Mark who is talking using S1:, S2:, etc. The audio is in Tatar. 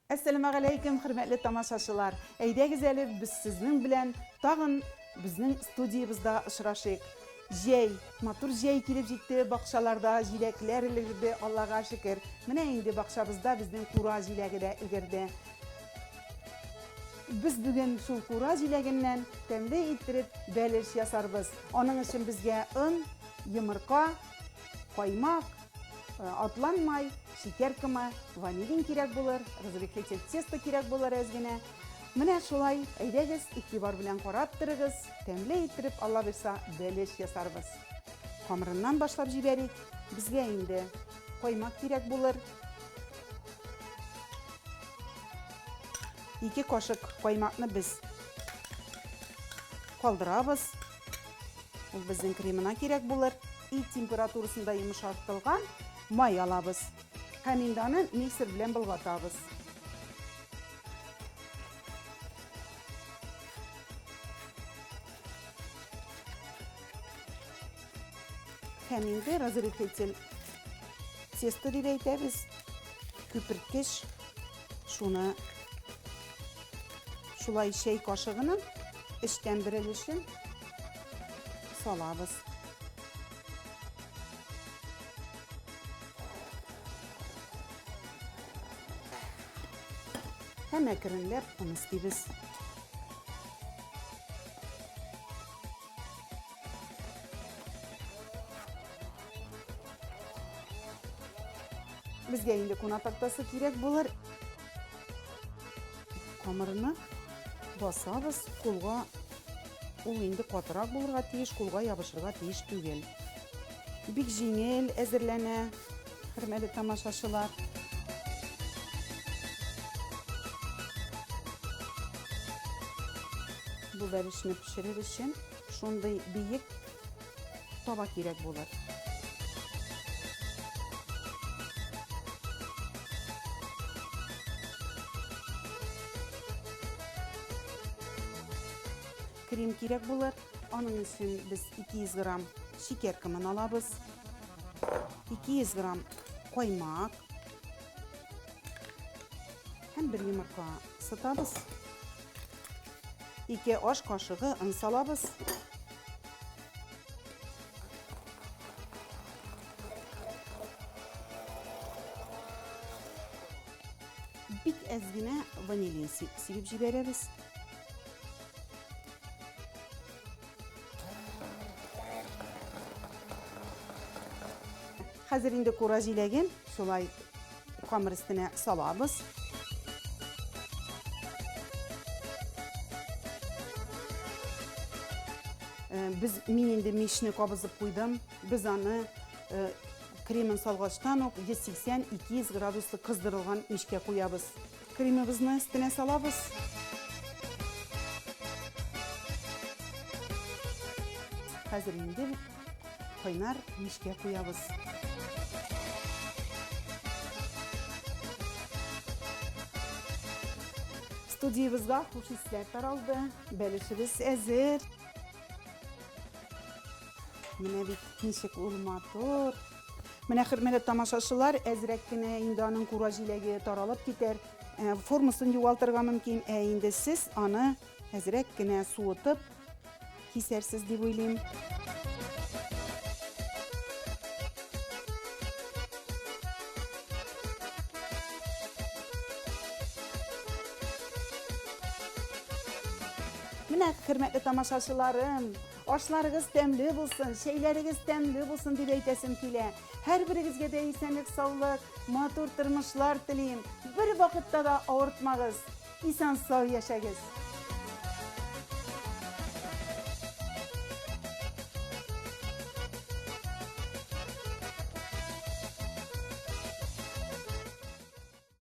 S1: Assalamu alaykum, hürmetli tamaşaçılar. Әйдәгез әле без сезнең белән тагын безнең студиябызда очрашыйк. Җәй, матур җәй килеп җитте, бакчаларда җиләкләр өлгерде, Аллага шөкер. Менә инде бакчабызда безнең кура җиләге дә өлгерде. Без бүген шул кура җиләгеннән тәмле иттереп бәлеш ясарбыз. Аның өчен безгә он, йомырка, каймак, атланмай, шикәр кымы, ванилин кирәк булыр, разрыхлитель тесто кирәк булыр әзгенә. Менә шулай, әйдәгез, игътибар белән карап торыгыз, тәмле иттереп Алла бирсә бәлеш ясарбыз. Камырыннан башлап җибәрик. Безгә инде каймак кирәк булыр. 2 кашык каймакны без калдырабыз. Ул безнең кремына кирәк булыр. И температурасында йомшартылган май алабыз. Һәм инде аны миксер белән болгатабыз. Һәм инде разрыхлитель тесто дип әйтәбез. Күперткеч шуны шулай чәй кашыгының эчтән бер өлешен салабыз. Һәм әкренләп аны сибез. Безгә инде куна тактасы кирәк булыр. Камырны басабыз, кулга ул инде катырак булырга тиеш, кулга ябышырга тиеш түгел. Бик җиңел әзерләнә, хөрмәтле тамашачылар. Бу бәлешне пешерер өчен шундый биек таба кирәк булыр. Крем кирәк булыр. Аның өчен без 200 грамм шикәр кымын алабыз. 200 грамм каймак. Һәм 1 йомырка сытабыз. 2 аш кашыгы он салабыз. Бик әз генә ванилин сибеп җибәрәбез. Хәзер инде кура җиләген шулай камыр өстенә салабыз. Мин инде мичне кабызып куйдым. Без аны кремен салгачтан ук 180-200 градуслы кыздырылган мичкә куябыз. Кремебезне өстенә салабыз. Хәзер инде кайнар мичкә куябыз. Студиябызга хуш исләр таралды. Бәлешебез әзер. Менә бит ничек ул матур. Менә хөрмәтле тамашачылар, әзрәк кенә инде аның кура җиләге таралып китәр. Формасын югалтырга мөмкин, инде сез аны әзрәк кенә суытып кисәрсез дип уйлыйм. Менә хөрмәтле тамашачыларым, ашларыгыз тәмле булсын, чәйләрегез тәмле булсын дип әйтәсем килә. Һәрберегезгә дә исәнлек, саулык, матур тормышлар телим. Бер вакытта да авыртмагыз. Исән-сау яшәгез.